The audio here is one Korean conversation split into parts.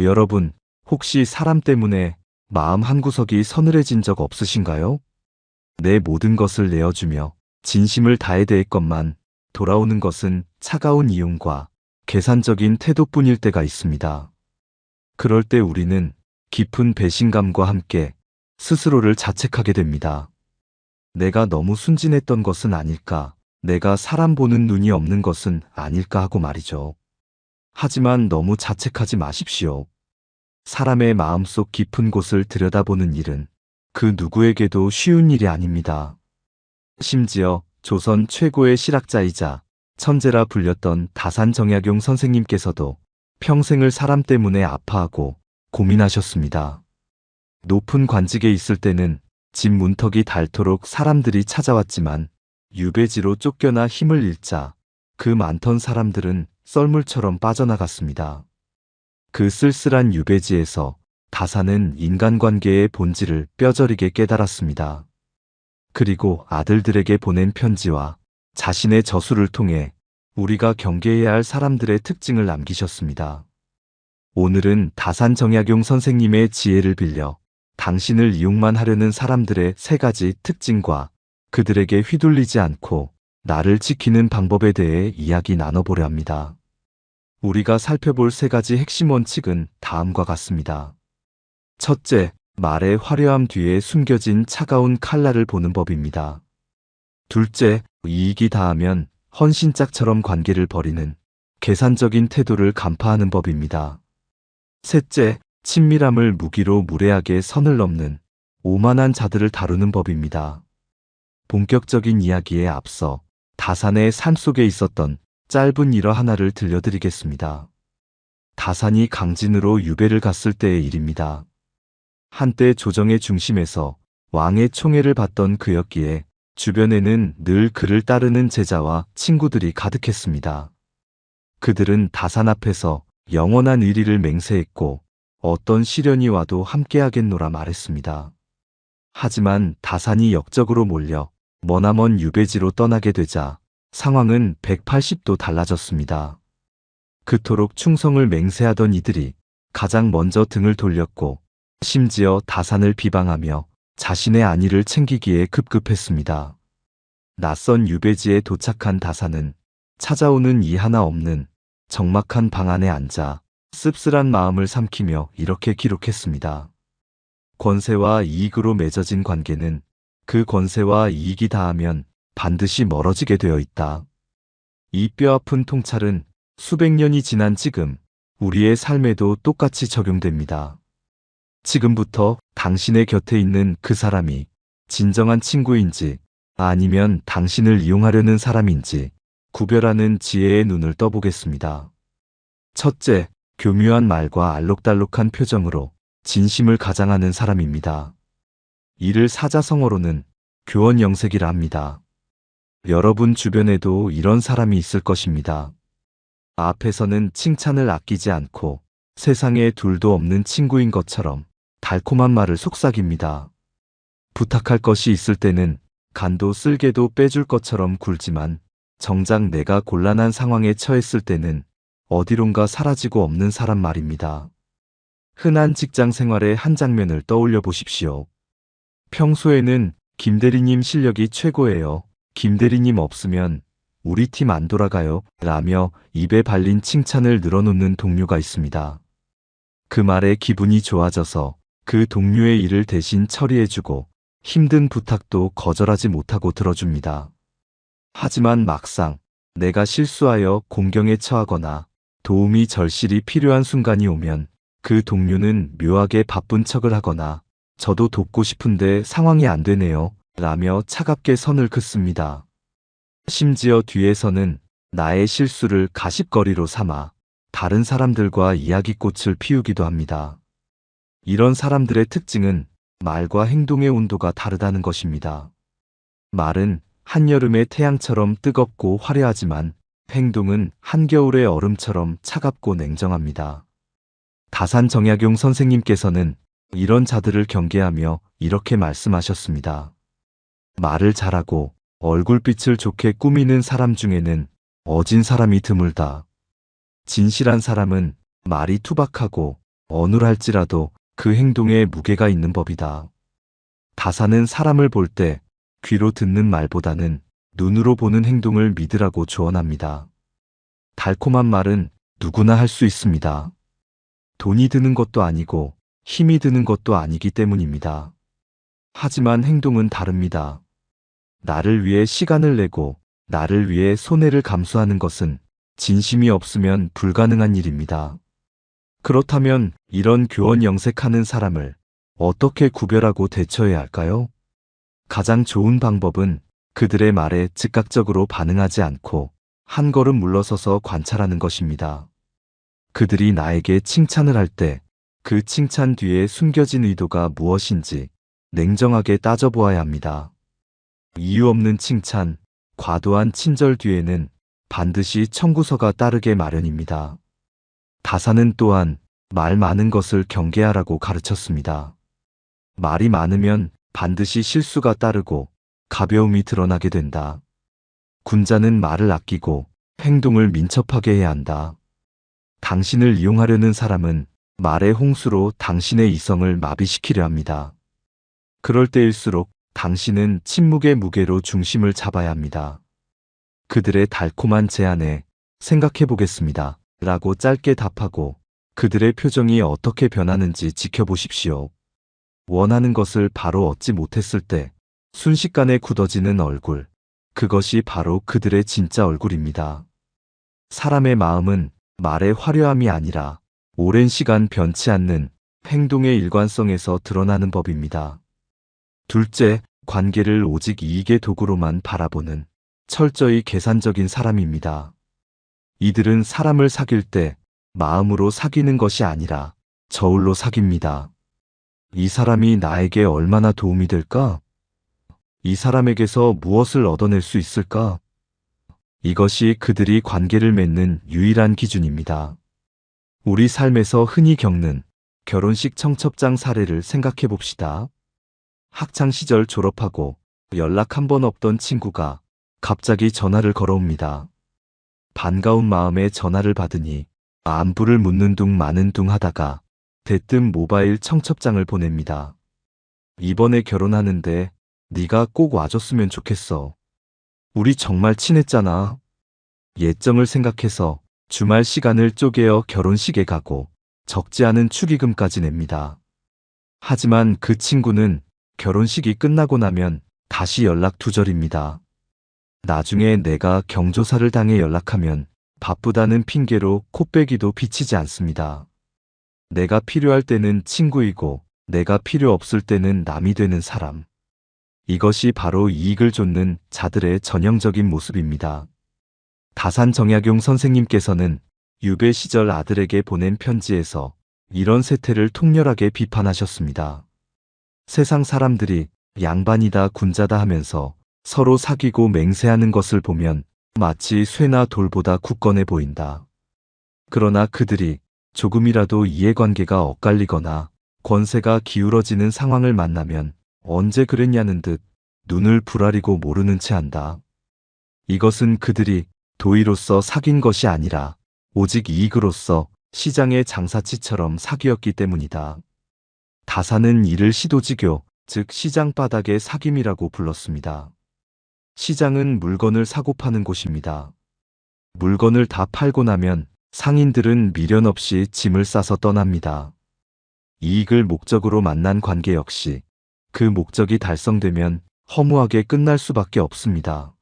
여러분, 혹시 사람 때문에 마음 한구석이 서늘해진 적 없으신가요? 내 모든 것을 내어주며 진심을 다해 대했건만 돌아오는 것은 차가운 이용과 계산적인 태도뿐일 때가 있습니다. 그럴 때 우리는 깊은 배신감과 함께 스스로를 자책하게 됩니다. 내가 너무 순진했던 것은 아닐까, 내가 사람 보는 눈이 없는 것은 아닐까 하고 말이죠. 하지만 너무 자책하지 마십시오. 사람의 마음속 깊은 곳을 들여다보는 일은 그 누구에게도 쉬운 일이 아닙니다. 심지어 조선 최고의 실학자이자 천재라 불렸던 다산정약용 선생님께서도 평생을 사람 때문에 아파하고 고민하셨습니다. 높은 관직에 있을 때는 집 문턱이 닳도록 사람들이 찾아왔지만 유배지로 쫓겨나 힘을 잃자 그 많던 사람들은 썰물처럼 빠져나갔습니다. 그 쓸쓸한 유배지에서 다산은 인간관계의 본질을 뼈저리게 깨달았습니다. 그리고 아들들에게 보낸 편지와 자신의 저술을 통해 우리가 경계해야 할 사람들의 특징을 남기셨습니다. 오늘은 다산정약용 선생님의 지혜를 빌려 당신을 이용만 하려는 사람들의 3가지 특징과 그들에게 휘둘리지 않고 나를 지키는 방법에 대해 이야기 나눠보려 합니다. 우리가 살펴볼 3가지 핵심 원칙은 다음과 같습니다. 첫째, 말의 화려함 뒤에 숨겨진 차가운 칼날을 보는 법입니다. 둘째, 이익이 닿으면 헌신짝처럼 관계를 버리는 계산적인 태도를 간파하는 법입니다. 셋째, 친밀함을 무기로 무례하게 선을 넘는 오만한 자들을 다루는 법입니다. 본격적인 이야기에 앞서 다산의 삶 속에 있었던 짧은 일화 하나를 들려드리겠습니다. 다산이 강진으로 유배를 갔을 때의 일입니다. 한때 조정의 중심에서 왕의 총애를 받던 그였기에 주변에는 늘 그를 따르는 제자와 친구들이 가득했습니다. 그들은 다산 앞에서 영원한 의리를 맹세했고 어떤 시련이 와도 함께하겠노라 말했습니다. 하지만 다산이 역적으로 몰려 머나먼 유배지로 떠나게 되자 상황은 180도 달라졌습니다. 그토록 충성을 맹세하던 이들이 가장 먼저 등을 돌렸고 심지어 다산을 비방하며 자신의 안위를 챙기기에 급급했습니다. 낯선 유배지에 도착한 다산은 찾아오는 이 하나 없는 적막한 방 안에 앉아 씁쓸한 마음을 삼키며 이렇게 기록했습니다. 권세와 이익으로 맺어진 관계는 그 권세와 이익이 닿으면 반드시 멀어지게 되어 있다. 이 뼈아픈 통찰은 수백 년이 지난 지금 우리의 삶에도 똑같이 적용됩니다. 지금부터 당신의 곁에 있는 그 사람이 진정한 친구인지 아니면 당신을 이용하려는 사람인지 구별하는 지혜의 눈을 떠보겠습니다. 첫째, 교묘한 말과 알록달록한 표정으로 진심을 가장하는 사람입니다. 이를 사자성어로는 교원영색이라 합니다. 여러분 주변에도 이런 사람이 있을 것입니다. 앞에서는 칭찬을 아끼지 않고 세상에 둘도 없는 친구인 것처럼 달콤한 말을 속삭입니다. 부탁할 것이 있을 때는 간도 쓸개도 빼줄 것처럼 굴지만 정작 내가 곤란한 상황에 처했을 때는 어디론가 사라지고 없는 사람 말입니다. 흔한 직장 생활의 한 장면을 떠올려 보십시오. 평소에는 김대리님 실력이 최고예요. 김대리님 없으면 우리 팀 안 돌아가요. 라며 입에 발린 칭찬을 늘어놓는 동료가 있습니다. 그 말에 기분이 좋아져서 그 동료의 일을 대신 처리해주고 힘든 부탁도 거절하지 못하고 들어줍니다. 하지만 막상 내가 실수하여 공경에 처하거나 도움이 절실히 필요한 순간이 오면 그 동료는 묘하게 바쁜 척을 하거나 저도 돕고 싶은데 상황이 안 되네요. 라며 차갑게 선을 긋습니다. 심지어 뒤에서는 나의 실수를 가십거리로 삼아 다른 사람들과 이야기꽃을 피우기도 합니다. 이런 사람들의 특징은 말과 행동의 온도가 다르다는 것입니다. 말은 한여름의 태양처럼 뜨겁고 화려하지만 행동은 한겨울의 얼음처럼 차갑고 냉정합니다. 다산정약용 선생님께서는 이런 자들을 경계하며 이렇게 말씀하셨습니다. 말을 잘하고 얼굴빛을 좋게 꾸미는 사람 중에는 어진 사람이 드물다. 진실한 사람은 말이 투박하고 어눌할지라도 그 행동에 무게가 있는 법이다. 다사는 사람을 볼 때 귀로 듣는 말보다는 눈으로 보는 행동을 믿으라고 조언합니다. 달콤한 말은 누구나 할 수 있습니다. 돈이 드는 것도 아니고 힘이 드는 것도 아니기 때문입니다. 하지만 행동은 다릅니다. 나를 위해 시간을 내고 나를 위해 손해를 감수하는 것은 진심이 없으면 불가능한 일입니다. 그렇다면 이런 교원 영색하는 사람을 어떻게 구별하고 대처해야 할까요? 가장 좋은 방법은 그들의 말에 즉각적으로 반응하지 않고 한 걸음 물러서서 관찰하는 것입니다. 그들이 나에게 칭찬을 할 때 그 칭찬 뒤에 숨겨진 의도가 무엇인지 냉정하게 따져보아야 합니다. 이유 없는 칭찬, 과도한 친절 뒤에는 반드시 청구서가 따르게 마련입니다. 다사는 또한 말 많은 것을 경계하라고 가르쳤습니다. 말이 많으면 반드시 실수가 따르고 가벼움이 드러나게 된다. 군자는 말을 아끼고 행동을 민첩하게 해야 한다. 당신을 이용하려는 사람은 말의 홍수로 당신의 이성을 마비시키려 합니다. 그럴 때일수록 당신은 침묵의 무게로 중심을 잡아야 합니다. 그들의 달콤한 제안에 생각해 보겠습니다. 라고 짧게 답하고 그들의 표정이 어떻게 변하는지 지켜보십시오. 원하는 것을 바로 얻지 못했을 때 순식간에 굳어지는 얼굴, 그것이 바로 그들의 진짜 얼굴입니다. 사람의 마음은 말의 화려함이 아니라 오랜 시간 변치 않는 행동의 일관성에서 드러나는 법입니다. 둘째, 관계를 오직 이익의 도구로만 바라보는 철저히 계산적인 사람입니다. 이들은 사람을 사귈 때 마음으로 사귀는 것이 아니라 저울로 사깁니다. 이 사람이 나에게 얼마나 도움이 될까? 이 사람에게서 무엇을 얻어낼 수 있을까? 이것이 그들이 관계를 맺는 유일한 기준입니다. 우리 삶에서 흔히 겪는 결혼식 청첩장 사례를 생각해 봅시다. 학창 시절 졸업하고 연락 한 번 없던 친구가 갑자기 전화를 걸어옵니다. 반가운 마음에 전화를 받으니 안부를 묻는 둥 마는 둥 하다가 대뜸 모바일 청첩장을 보냅니다. 이번에 결혼하는데 네가 꼭 와줬으면 좋겠어. 우리 정말 친했잖아. 예정을 생각해서 주말 시간을 쪼개어 결혼식에 가고 적지 않은 축의금까지 냅니다. 하지만 그 친구는 결혼식이 끝나고 나면 다시 연락 두절입니다. 나중에 내가 경조사를 당해 연락하면 바쁘다는 핑계로 코빼기도 비치지 않습니다. 내가 필요할 때는 친구이고 내가 필요 없을 때는 남이 되는 사람. 이것이 바로 이익을 좇는 자들의 전형적인 모습입니다. 다산 정약용 선생님께서는 유배 시절 아들에게 보낸 편지에서 이런 세태를 통렬하게 비판하셨습니다. 세상 사람들이 양반이다 군자다 하면서 서로 사귀고 맹세하는 것을 보면 마치 쇠나 돌보다 굳건해 보인다. 그러나 그들이 조금이라도 이해관계가 엇갈리거나 권세가 기울어지는 상황을 만나면 언제 그랬냐는 듯 눈을 부라리고 모르는 채 한다. 이것은 그들이 도의로서 사귄 것이 아니라 오직 이익으로서 시장의 장사치처럼 사귀었기 때문이다. 다사는 이를 시도지교, 즉 시장 바닥의 사귐이라고 불렀습니다. 시장은 물건을 사고 파는 곳입니다. 물건을 다 팔고 나면 상인들은 미련 없이 짐을 싸서 떠납니다. 이익을 목적으로 만난 관계 역시 그 목적이 달성되면 허무하게 끝날 수밖에 없습니다.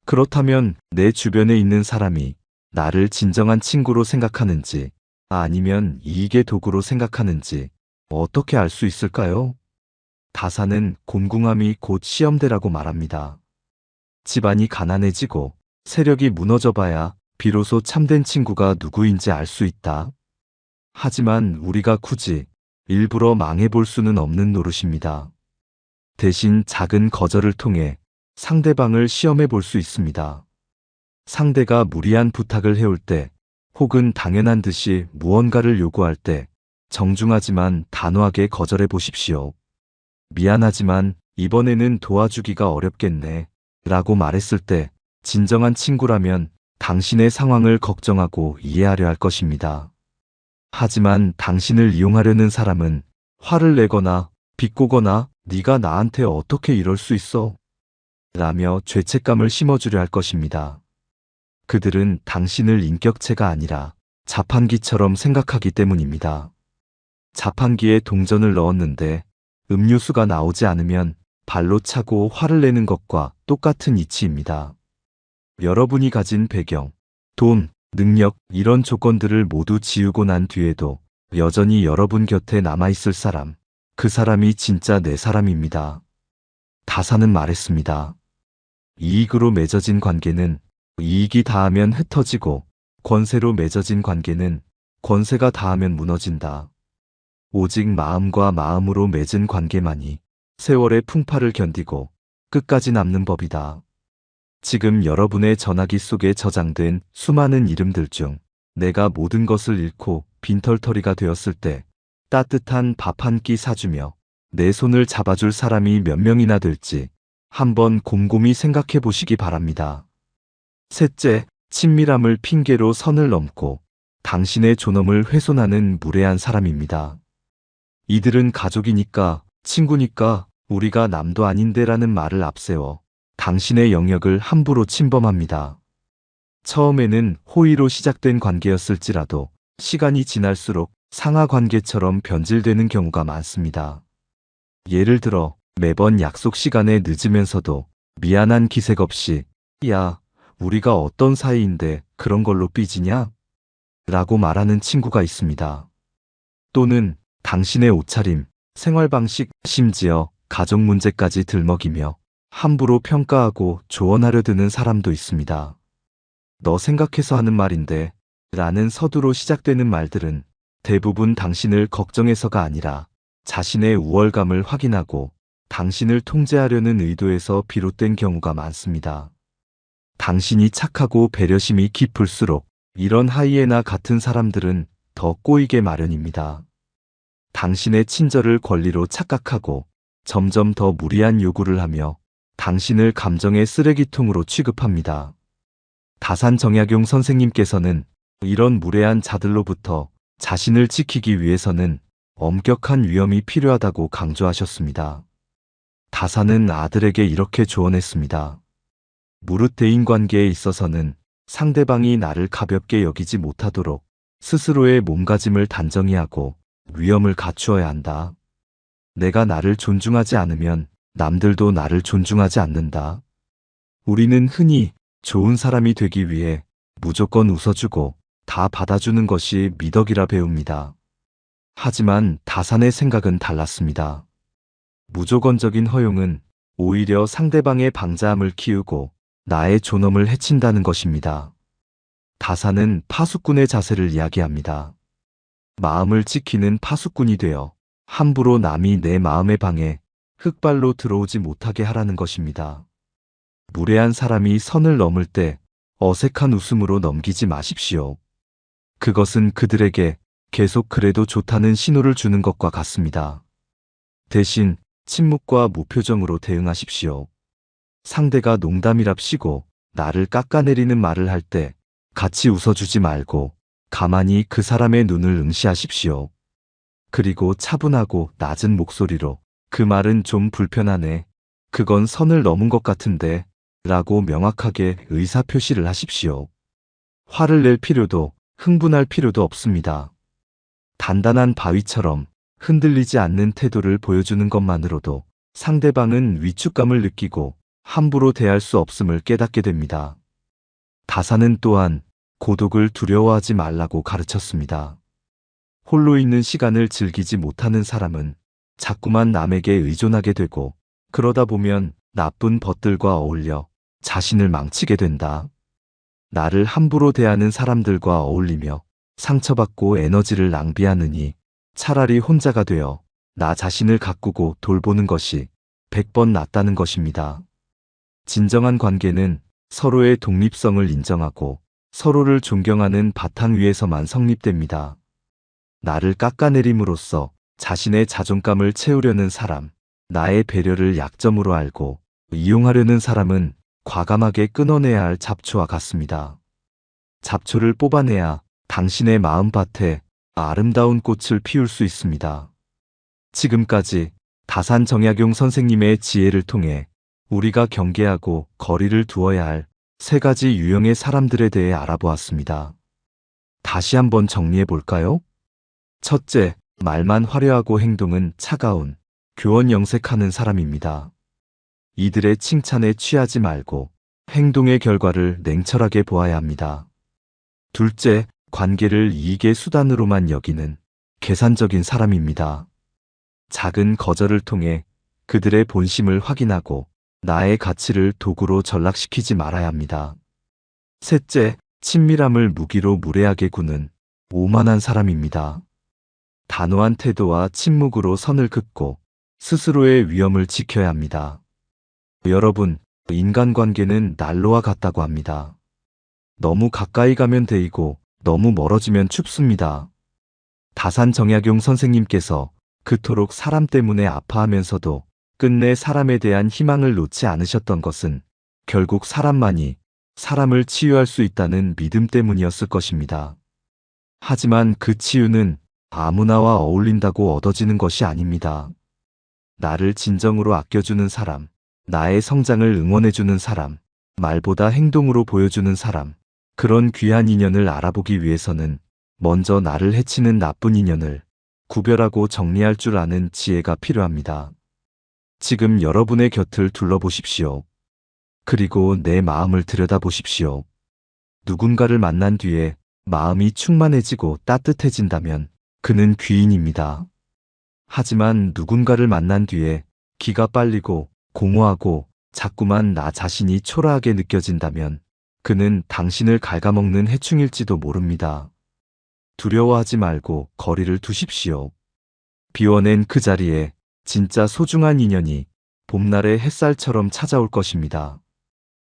그렇다면 내 주변에 있는 사람이 나를 진정한 친구로 생각하는지 아니면 이익의 도구로 생각하는지 어떻게 알 수 있을까요? 다사는 곤궁함이 곧 시험대라고 말합니다. 집안이 가난해지고 세력이 무너져봐야 비로소 참된 친구가 누구인지 알 수 있다. 하지만 우리가 굳이 일부러 망해볼 수는 없는 노릇입니다. 대신 작은 거절을 통해 상대방을 시험해 볼 수 있습니다. 상대가 무리한 부탁을 해올 때 혹은 당연한 듯이 무언가를 요구할 때 정중하지만 단호하게 거절해 보십시오. 미안하지만 이번에는 도와주기가 어렵겠네 라고 말했을 때 진정한 친구라면 당신의 상황을 걱정하고 이해하려 할 것입니다. 하지만 당신을 이용하려는 사람은 화를 내거나 비꼬거나 네가 나한테 어떻게 이럴 수 있어? 라며 죄책감을 심어주려 할 것입니다. 그들은 당신을 인격체가 아니라 자판기처럼 생각하기 때문입니다. 자판기에 동전을 넣었는데 음료수가 나오지 않으면 발로 차고 화를 내는 것과 똑같은 이치입니다. 여러분이 가진 배경, 돈, 능력, 이런 조건들을 모두 지우고 난 뒤에도 여전히 여러분 곁에 남아있을 사람, 그 사람이 진짜 내 사람입니다. 다사는 말했습니다. 이익으로 맺어진 관계는 이익이 닿으면 흩어지고 권세로 맺어진 관계는 권세가 닿으면 무너진다. 오직 마음과 마음으로 맺은 관계만이 세월의 풍파를 견디고 끝까지 남는 법이다. 지금 여러분의 전화기 속에 저장된 수많은 이름들 중 내가 모든 것을 잃고 빈털터리가 되었을 때 따뜻한 밥 한 끼 사주며 내 손을 잡아줄 사람이 몇 명이나 될지 한번 곰곰이 생각해 보시기 바랍니다. 셋째, 친밀함을 핑계로 선을 넘고 당신의 존엄을 훼손하는 무례한 사람입니다. 이들은 가족이니까, 친구니까 우리가 남도 아닌데라는 말을 앞세워 당신의 영역을 함부로 침범합니다. 처음에는 호의로 시작된 관계였을지라도 시간이 지날수록 상하 관계처럼 변질되는 경우가 많습니다. 예를 들어 매번 약속 시간에 늦으면서도 미안한 기색 없이 야, 우리가 어떤 사이인데 그런 걸로 삐지냐? 라고 말하는 친구가 있습니다. 또는 당신의 옷차림, 생활 방식, 심지어 가족 문제까지 들먹이며 함부로 평가하고 조언하려 드는 사람도 있습니다. 너 생각해서 하는 말인데 라는 서두로 시작되는 말들은 대부분 당신을 걱정해서가 아니라 자신의 우월감을 확인하고 당신을 통제하려는 의도에서 비롯된 경우가 많습니다. 당신이 착하고 배려심이 깊을수록 이런 하이에나 같은 사람들은 더 꼬이게 마련입니다. 당신의 친절을 권리로 착각하고 점점 더 무리한 요구를 하며 당신을 감정의 쓰레기통으로 취급합니다. 다산정약용 선생님께서는 이런 무례한 자들로부터 자신을 지키기 위해서는 엄격한 위엄이 필요하다고 강조하셨습니다. 다산은 아들에게 이렇게 조언했습니다. 무릇 대인관계에 있어서는 상대방이 나를 가볍게 여기지 못하도록 스스로의 몸가짐을 단정히 하고 위엄을 갖추어야 한다. 내가 나를 존중하지 않으면 남들도 나를 존중하지 않는다. 우리는 흔히 좋은 사람이 되기 위해 무조건 웃어주고 다 받아주는 것이 미덕이라 배웁니다. 하지만 다산의 생각은 달랐습니다. 무조건적인 허용은 오히려 상대방의 방자함을 키우고 나의 존엄을 해친다는 것입니다. 다산은 파수꾼의 자세를 이야기합니다. 마음을 지키는 파수꾼이 되어 함부로 남이 내 마음의 방에 흙발로 들어오지 못하게 하라는 것입니다. 무례한 사람이 선을 넘을 때 어색한 웃음으로 넘기지 마십시오. 그것은 그들에게 계속 그래도 좋다는 신호를 주는 것과 같습니다. 대신 침묵과 무표정으로 대응하십시오. 상대가 농담이랍시고 나를 깎아내리는 말을 할 때 같이 웃어주지 말고 가만히 그 사람의 눈을 응시하십시오. 그리고 차분하고 낮은 목소리로 그 말은 좀 불편하네. 그건 선을 넘은 것 같은데 라고 명확하게 의사표시를 하십시오. 화를 낼 필요도 흥분할 필요도 없습니다. 단단한 바위처럼 흔들리지 않는 태도를 보여주는 것만으로도 상대방은 위축감을 느끼고 함부로 대할 수 없음을 깨닫게 됩니다. 다사는 또한 고독을 두려워하지 말라고 가르쳤습니다. 홀로 있는 시간을 즐기지 못하는 사람은 자꾸만 남에게 의존하게 되고 그러다 보면 나쁜 벗들과 어울려 자신을 망치게 된다. 나를 함부로 대하는 사람들과 어울리며 상처받고 에너지를 낭비하느니 차라리 혼자가 되어 나 자신을 가꾸고 돌보는 것이 100번 낫다는 것입니다. 진정한 관계는 서로의 독립성을 인정하고 서로를 존경하는 바탕 위에서만 성립됩니다. 나를 깎아내림으로써 자신의 자존감을 채우려는 사람, 나의 배려를 약점으로 알고 이용하려는 사람은 과감하게 끊어내야 할 잡초와 같습니다. 잡초를 뽑아내야 당신의 마음밭에 아름다운 꽃을 피울 수 있습니다. 지금까지 다산 정약용 선생님의 지혜를 통해 우리가 경계하고 거리를 두어야 할 3가지 유형의 사람들에 대해 알아보았습니다. 다시 한번 정리해 볼까요? 첫째, 말만 화려하고 행동은 차가운, 교원 영색하는 사람입니다. 이들의 칭찬에 취하지 말고 행동의 결과를 냉철하게 보아야 합니다. 둘째, 관계를 이익의 수단으로만 여기는 계산적인 사람입니다. 작은 거절을 통해 그들의 본심을 확인하고 나의 가치를 도구로 전락시키지 말아야 합니다. 셋째, 친밀함을 무기로 무례하게 구는 오만한 사람입니다. 단호한 태도와 침묵으로 선을 긋고 스스로의 위엄을 지켜야 합니다. 여러분, 인간관계는 난로와 같다고 합니다. 너무 가까이 가면 데이고 너무 멀어지면 춥습니다. 다산 정약용 선생님께서 그토록 사람 때문에 아파하면서도 끝내 사람에 대한 희망을 놓지 않으셨던 것은 결국 사람만이 사람을 치유할 수 있다는 믿음 때문이었을 것입니다. 하지만 그 치유는 아무나와 어울린다고 얻어지는 것이 아닙니다. 나를 진정으로 아껴주는 사람, 나의 성장을 응원해주는 사람, 말보다 행동으로 보여주는 사람, 그런 귀한 인연을 알아보기 위해서는 먼저 나를 해치는 나쁜 인연을 구별하고 정리할 줄 아는 지혜가 필요합니다. 지금 여러분의 곁을 둘러보십시오. 그리고 내 마음을 들여다보십시오. 누군가를 만난 뒤에 마음이 충만해지고 따뜻해진다면 그는 귀인입니다. 하지만 누군가를 만난 뒤에 기가 빨리고 공허하고 자꾸만 나 자신이 초라하게 느껴진다면 그는 당신을 갉아먹는 해충일지도 모릅니다. 두려워하지 말고 거리를 두십시오. 비워낸 그 자리에 진짜 소중한 인연이 봄날의 햇살처럼 찾아올 것입니다.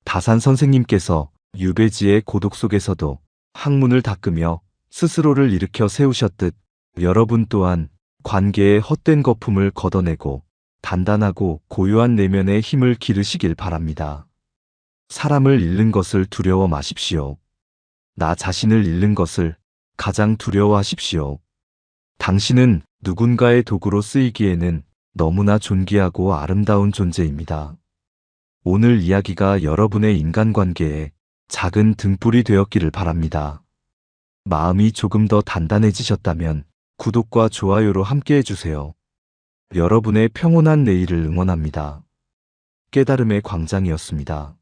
다산 선생님께서 유배지의 고독 속에서도 학문을 닦으며 스스로를 일으켜 세우셨듯 여러분 또한 관계의 헛된 거품을 걷어내고 단단하고 고요한 내면의 힘을 기르시길 바랍니다. 사람을 잃는 것을 두려워 마십시오. 나 자신을 잃는 것을 가장 두려워하십시오. 당신은 누군가의 도구로 쓰이기에는 너무나 존귀하고 아름다운 존재입니다. 오늘 이야기가 여러분의 인간관계에 작은 등불이 되었기를 바랍니다. 마음이 조금 더 단단해지셨다면 구독과 좋아요로 함께 해주세요. 여러분의 평온한 내일을 응원합니다. 깨달음의 광장이었습니다.